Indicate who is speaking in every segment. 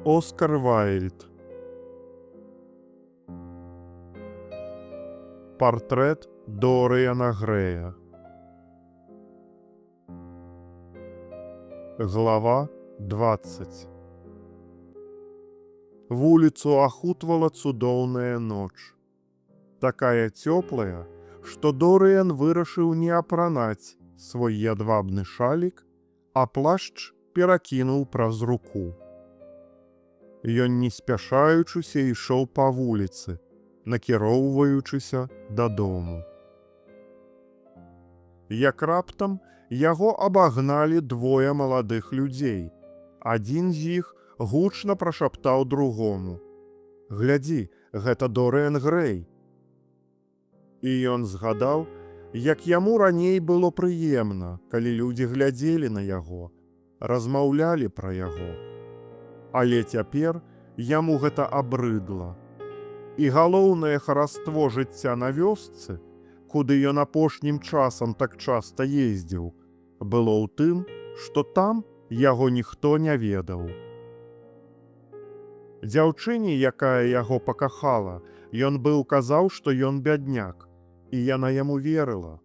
Speaker 1: Оскар Вайльд. Портрет Доріана Грея. Глава 20. Вуліцу ахутвала цудоўная ноч. Такая цёплая, што Доріан вырашыў не апранаць свой ядвабны шалік, а плашч перакінуў праз руку. Ён не спяшаючыся ішоў па вуліцы, накіроўваючыся дадому. Як раптам яго абагналі двое маладых людзей. Адзін з іх гучна прашаптаў другому: «Глядзі, гэта Доріан Грэй». І ён згадаў, як яму раней было прыемна, калі людзі глядзелі на яго, размаўлялі пра яго. Але цяпер яму гэта абрыдла. І галоўнае хараство жыцця на вёсцы, куды ён апошнім часам так часта ездзіў, было ў тым, што там яго ніхто не ведаў. Дзяўчыне, якая яго пакахала, ён быў казаў, што ён бядняк, і яна яму верыла.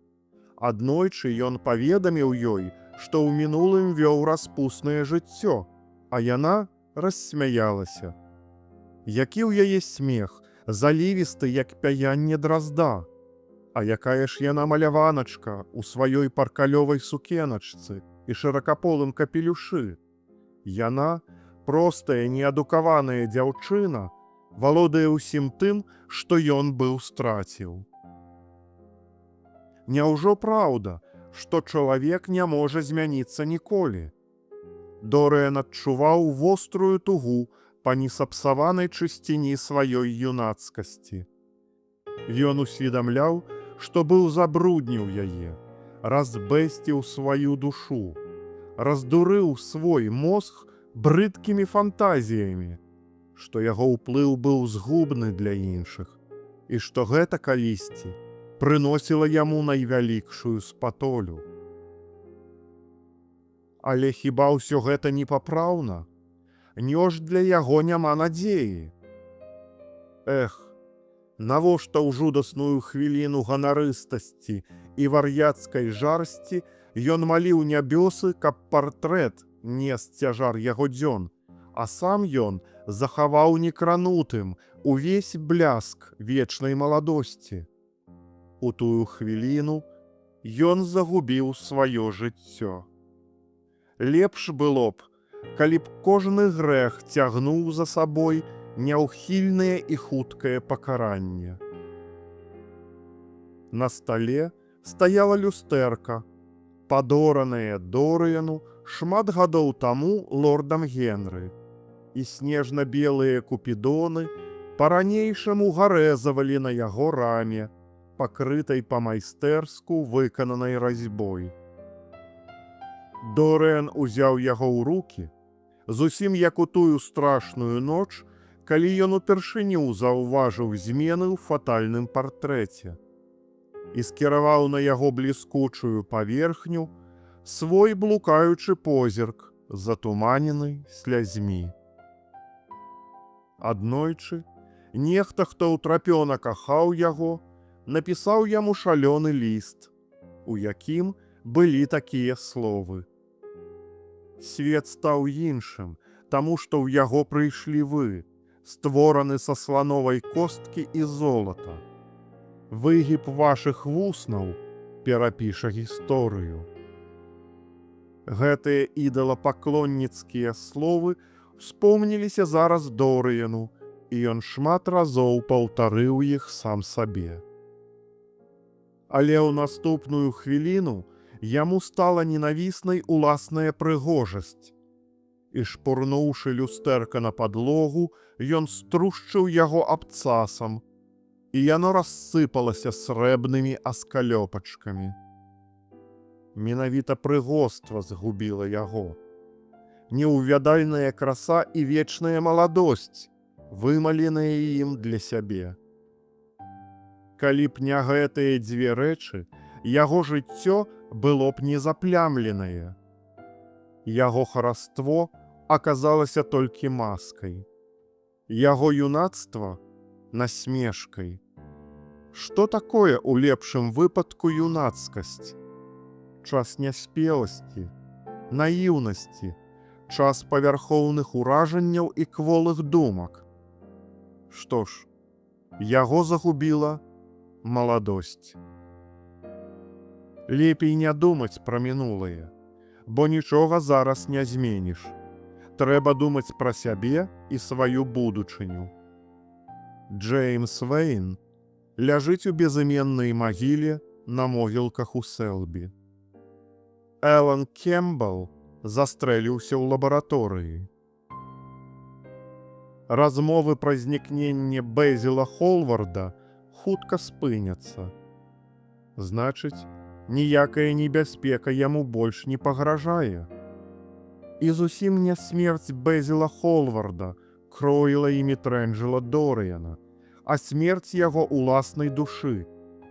Speaker 1: Аднойчы ён паведаміў ёй, што ў мінулым вёў распуснае жыццё, а яна рассмяялася. Які ў яе смех, залівісты, як пяянне дразда. А якая ж яна маляваначка ў сваёй паркалёвай сукеначцы і шыракаполым капелюшы. Яна, простая, неадукаваная дзяўчына, валодае ўсім тым, што ён быў страціў. Няўжо праўда, што чалавек не можа змяніцца ніколі? Доріан адчуваў вострую тугу па несапсаванай чысціні сваёй юнацкасці. Ён усведамляў, што быў забрудніў яе, разбэсціў сваю душу, раздурыў свой мозг брыдкімі фантазіямі, што яго ўплыў быў згубны для іншых, і што гэта калісьці прыносіла яму найвялікшую спатолю. Але хіба ўсё гэта непапраўна? Нёж для яго няма надзеі. Эх, навошта ў жудасную хвіліну ганарыстасці і вар'яцкай жарсці ён маліў нябёсы, каб партрэт нес цяжар яго дзён, а сам ён захаваў некранутым увесь бляск вечнай маладосці. У тую хвіліну ён загубіў сваё жыццё. Лепш было б, калі б кожны грэх цягнуў за сабой няўхільнае і хуткае пакаранне. На стале стаяла люстэрка, падоранае Доріану шмат гадоў таму лордам Генры, і снежна-белыя купідоны па-ранейшаму гарэзавалі на яго раме, пакрытай па-майстэрску выкананай разьбой. Доріан узяў яго ў рукі, зусім як у тую страшную ноч, калі ён упершыню заўважыў змены ў фатальным партрэце, і скіраваў на яго бліскучую паверхню свой блукаючы позірк, затуманены слязьмі. Аднойчы нехта, хто ўтрапёна кахаў яго, напісаў яму шалёны ліст, у якім былі такія словы: «Свет стаў іншым, таму што ў яго прыйшлі вы, створаны са слановай косткі і золата. Выгіб вашых вуснаў перапіша гісторыю». Гэтыя ідалапаклонніцкія словы успомніліся зараз Доріану, і ён шмат разоў паўтарыў іх сам сабе. Але ў наступную хвіліну яму стала ненавіснай уласная прыгожасць, і шпурнуўшы люстэрка на падлогу, ён струшчыў яго абцасам, і яно рассыпалася срэбнымі аскалёпачкамі. Менавіта прыгоства згубіла яго. Неўвядальная краса і вечная маладосць, вымаленая ім для сябе. Калі б не гэтыя дзве рэчы, яго жыццё было б не заплямленае. Яго хараство аказалася толькі маскай. Яго юнацтва насмешкай. Што такое у лепшым выпадку юнацкасць? Час няспеласці, наіўнасці, час павярхоўных уражанняў і кволых думак. Што ж, яго загубіла маладосць. Лепей не думаць пра мінулае, бо нічога зараз не зменіш. Трэба думаць пра сябе і сваю будучыню. Джеймс Вейн ляжыць у безыменнай магіле на могілках у Селбі. Элан Кембл застрэліўся ў лабараторыі. Размовы пра знікненне Бэзіла Холварда хутка спыняцца. Значыць, ніякая небяспека яму больш не пагражае. І зусім не смерць Бэзіла Холварда кроіла імі Трэнджэла Дорыяна, а смерць яго уласнай душы,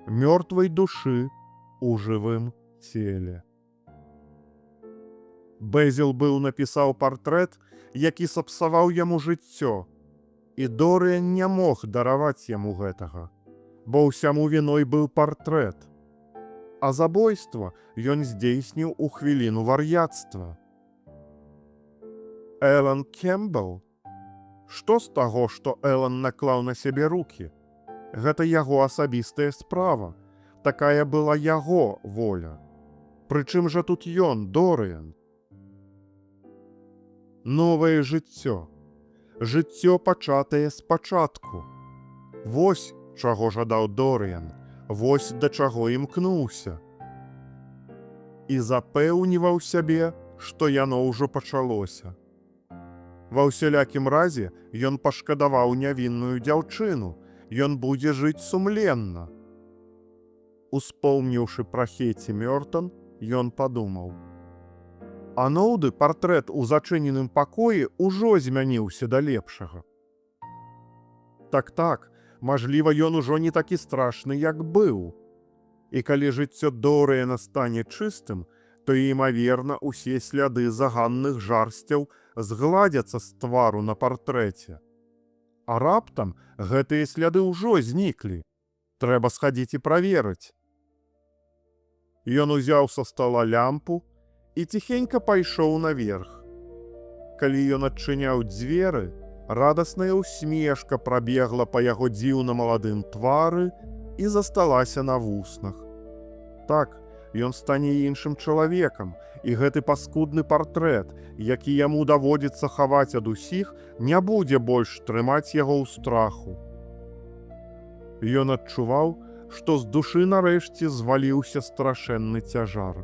Speaker 1: мёртвай душы у жывым целе. Бэзіл быў напісаў партрэт, які сапсаваў яму жыццё, і Дорыян не мог дараваць яму гэтага, бо ўсяму віной быў партрэт. А забойства ён здзейсніў у хвіліну вар'яцтва. Элан Кембл? Што з таго, што Элан наклаў на сябе рукі? Гэта яго асабістая справа. Такая была яго воля. Прычым жа тут ён, Дорыян? Новае жыццё. Жыццё, пачатае спачатку. Вось чаго жадаў Дорыян. Вось да чаго імкнуўся. І запэўніваў сябе, што яно ўжо пачалося. Ва ўсялякім разе ён пашкадаваў нявінную дзяўчыну, ён будзе жыць сумленна. Успомніўшы пра Хеці Мёртон, ён падумаў: Аноўды партрэт у зачыненым пакоі ўжо змяніўся да лепшага. Так, мажліва, ён ужо не такі страшны, як быў. І калі жыццё Дорыяна стане чыстым, то, імаверна, усе сляды заганных жарсцяў згладзяцца з твару на партрэце. А раптам гэтыя сляды ўжо зніклі. Трэба схадзіць і праверыць. Ён узяў са стала лямпу і ціхенька пайшоў наверх. Калі ён адчыняў дзверы, радасная ўсмешка прабегла па яго дзіўна маладым твары і засталася на вуснах. Так, ён стане іншым чалавекам, і гэты паскудны партрэт, які яму даводзіцца хаваць ад усіх, не будзе больш трымаць яго ў страху. Ён адчуваў, што з душы нарэшце зваліўся страшэнны цяжар.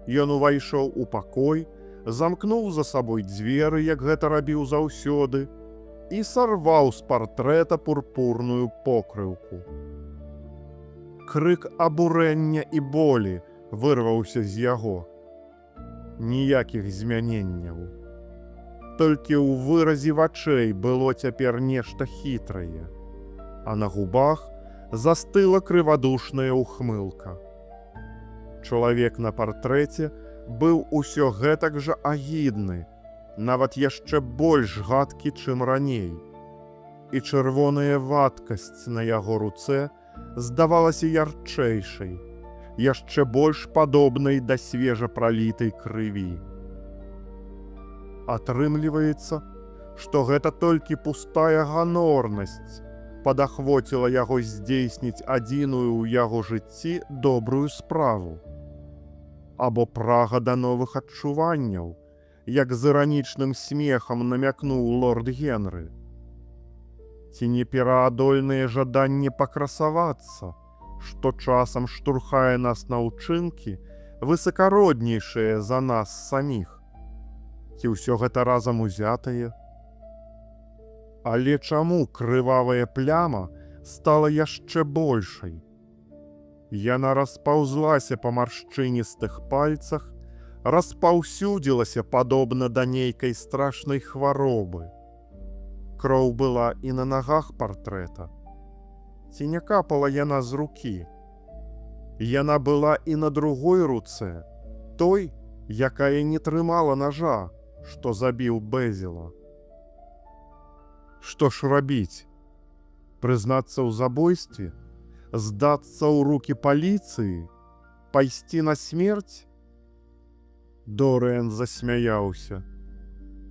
Speaker 1: Ён увайшоў у пакой, замкнуў за сабой дзверы, як гэта рабіў заўсёды, і сарваў з партрэта пурпурную покрыўку. Крык абурэння і болі вырваўся з яго. Ніякіх змяненняў. Толькі ў выразе вачэй было цяпер нешта хітрае, а на губах застыла крывадушная ухмылка. Чалавек на партрэце быў усё гэтак жа агідны, нават яшчэ больш гадкі, чым раней. І чырвоная вадкасць на яго руцэ здавалася ярчэйшай, яшчэ больш падобнай да свежа пралітай крыві. Атрымліваецца, што гэта толькі пустая ганорнасць падахвоціла яго здзейсніць адзіную ў яго жыцці добрую справу. Або прага да новых адчуванняў, як з іранічным смехам намякнуў лорд Генры. Ці непераадольнае жаданне пакрасавацца, што часам штурхае нас на ўчынкі, высакароднейшае за нас саміх. Ці ўсё гэта разам узятае? Але чаму крывавая пляма стала яшчэ большай? Яна распаўзлася па маршчыністых пальцах, распаўсюдзілася падобна да нейкай страшнай хваробы. Кроў была і на нагах партрэта. Ці не капала яна з рукі? Яна была і на другой руцэ, той, якая не трымала нажа, што забіў Бэзіла. Што ж рабіць? Прызнацца ў забойстве? Здацца ў рукі паліцыі? Пайсці на смерць? Дорыан засмяяўся.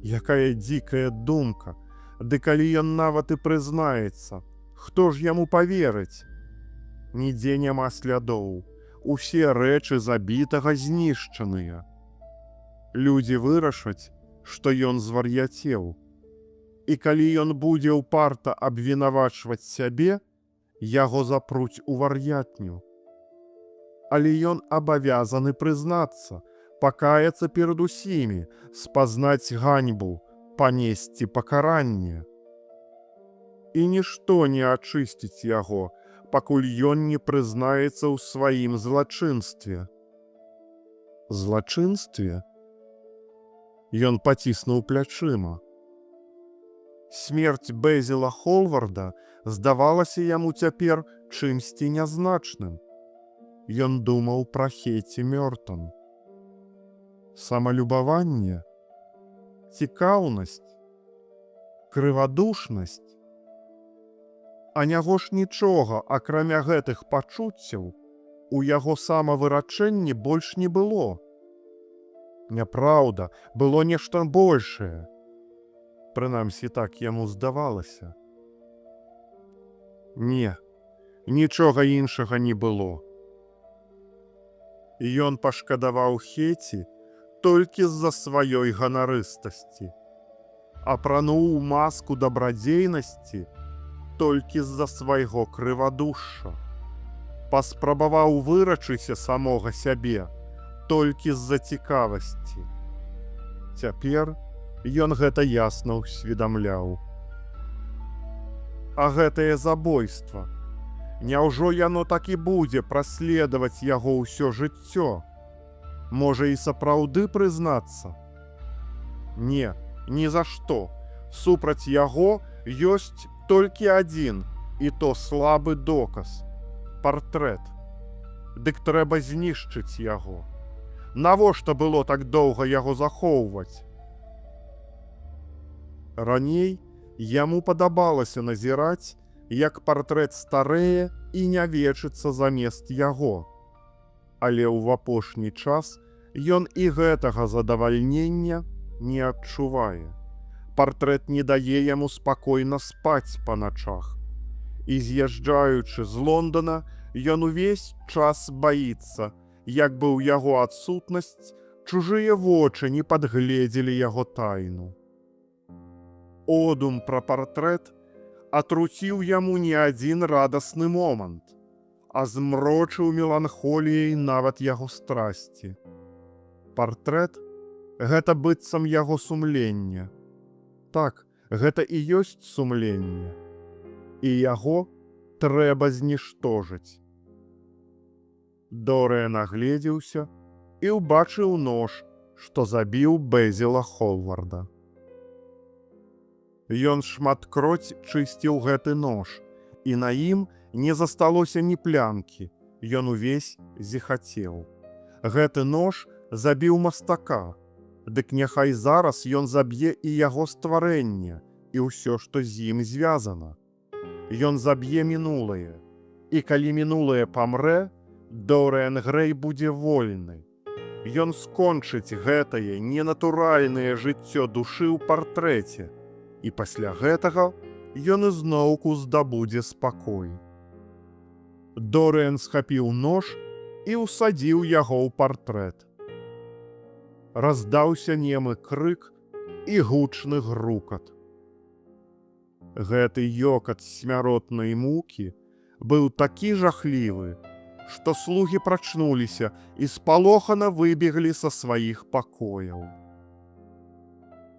Speaker 1: Якая дзікая думка! Ды калі ён нават і прызнаецца, хто ж яму паверыць? Нідзе няма слядоў. Усе рэчы забітага знішчаныя. Людзі вырашаць, што ён звар'яцеў. І калі ён будзе ўпарта абвінавачваць сябе, яго запруць у вар'ятню. Але ён абавязаны прызнацца, пакаяцца перад усімі, спазнаць ганьбу, панесці пакаранне. І нішто не ачысціць яго, пакуль ён не прызнаецца ў сваім злачынстве. Злачынстве? Ён паціснуў плячыма. Смерць Бэзіла Холварда здавалася яму цяпер чымсьці нязначным. Ён думаў пра Хеці Мёртон. Самалюбаванне? Цікаўнасць? Крывадушнасць? А няго ж нічога, акрамя гэтых пачуццяў, у яго самавырачэнні больш не было. Няпраўда, было нешта большае. Прынамсі, так яму здавалася. Не, нічога іншага не было. Ён пашкадаваў Хеці толькі з-за сваёй ганарыстасці, апрануў маску дабрадзейнасці толькі з-за свайго крывадушша, паспрабаваў вырачыся самога сябе толькі з-за цікавасці. Цяпер ён гэта ясна ўсведамляў. А гэтае забойства, няўжо яно так і будзе праследаваць яго ўсё жыццё? Можа і сапраўды прызнацца? Не, ні за што. Супраць яго ёсць толькі адзін, і то слабы доказ – партрэт. Дык трэба знішчыць яго. Навошта было так доўга яго захоўваць? Раней яму падабалася назіраць, як партрэт старэе і нявечыцца замест яго. Але ў апошні час ён і гэтага задавальнення не адчувае. Партрэт не дае яму спакойна спаць па начах. І з'язджаючы з Лондона, ён увесь час баіцца, як бы ў яго адсутнасць чужыя вочы не падгледзелі яго тайну. Одум пра партрэт атруціў яму не адзін радасны момант, а змрочыў меланхоліяй нават яго страсці. Партрэт – гэта быццам яго сумленне. Так, гэта і ёсць сумленне. І яго трэба зніштожыць. Дорыан агледзеўся і ўбачыў нож, што забіў Бэзіла Холварда. Ён шматкроць чысціў гэты нож, і на ім не засталося ні плямкі, ён увесь зіхацеў. Гэты нож забіў мастака, дык няхай зараз ён заб'е і яго стварэнне, і ўсё, што з ім звязана. Ён заб'е мінулае, і калі мінулае памрэ, Дорыан Грэй будзе вольны. Ён скончыць гэтае ненатуральнае жыццё душы ў партрэце, і пасля гэтага ён ізноўку здабудзе спакой. Дорыан схапіў нож і ўсадзіў яго ў партрэт. Раздаўся немы крык і гучны грукат. Гэты ёкат смяротнай мукі быў такі жахлівы, што слугі прачнуліся і спалохана выбеглі са сваіх пакояў.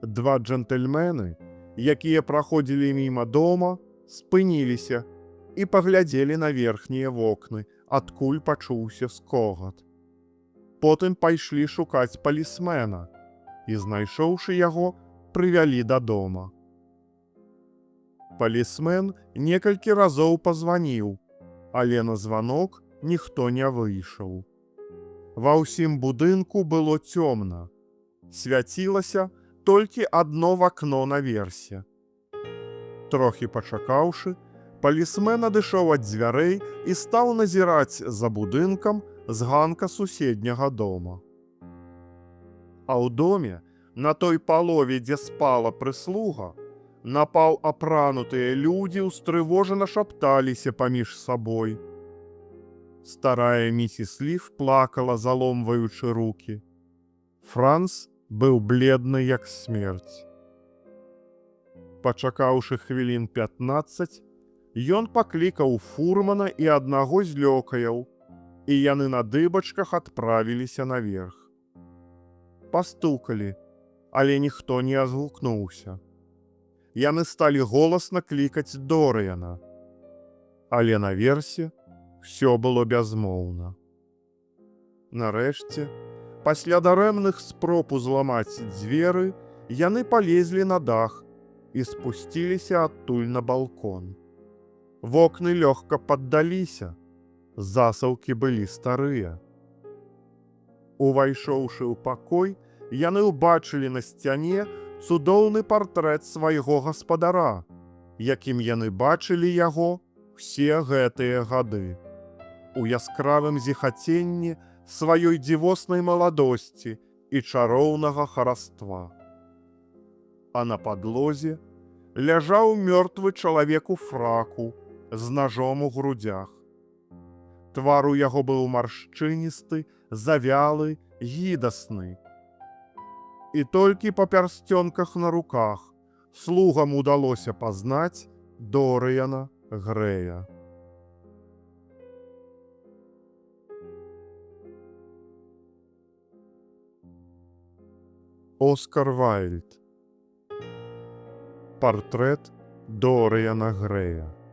Speaker 1: Два джентльмены, якія праходзілі міма дома, спыніліся і паглядзелі на верхнія вокны, адкуль пачуўся скогат. Потым пайшлі шукаць палісмена і, знайшоўшы яго, прывялі дадома. Палісмен некалькі разоў пазваніў, але на званок ніхто не выйшаў. Ва ўсім будынку было цёмна. Свяцілася толькі адно вакно наверсе. Трохі пачакаўшы, палісмэн адышоў ад дзвярэй і стаў назіраць за будынкам з ганка суседняга дома. А ў доме, на той палове, дзе спала прыслуга, напаў апранутыя людзі ўстрывожана шапталіся паміж сабой. Старая місіс Ліф плакала, заломваючы рукі. Франц быў бледны, як смерць. Пачакаўшы хвілін 15, ён паклікаў фурмана і аднаго з лёкаяў, і яны на дыбачках адправіліся наверх. Пастукалі, але ніхто не азгукнуўся. Яны сталі голасна клікаць Дорыяна, але наверсе ўсё было бязмоўна. Нарэшце, пасля дарэмных спроб узламаць дзверы, яны палезлі на дах і спусціліся адтуль на балкон. Вокны лёгка паддаліся, засаўкі былі старыя. Увайшоўшы ў пакой, яны ўбачылі на сцяне цудоўны партрэт свайго гаспадара, якім яны бачылі яго ўсе гэтыя гады. У яскравым зіхаценні сваёй дзівоснай маладосці і чароўнага хараства. А на падлозе ляжаў мёртвы чалавек у фраку з нажом у грудях. Твар у яго быў маршчыністы, завялы, гідасны. І толькі па пярсцёнках на руках слугам удалося пазнаць Дорыяна Грэя. Оскар Вайльд. Партрэт Дорыяна Грэя.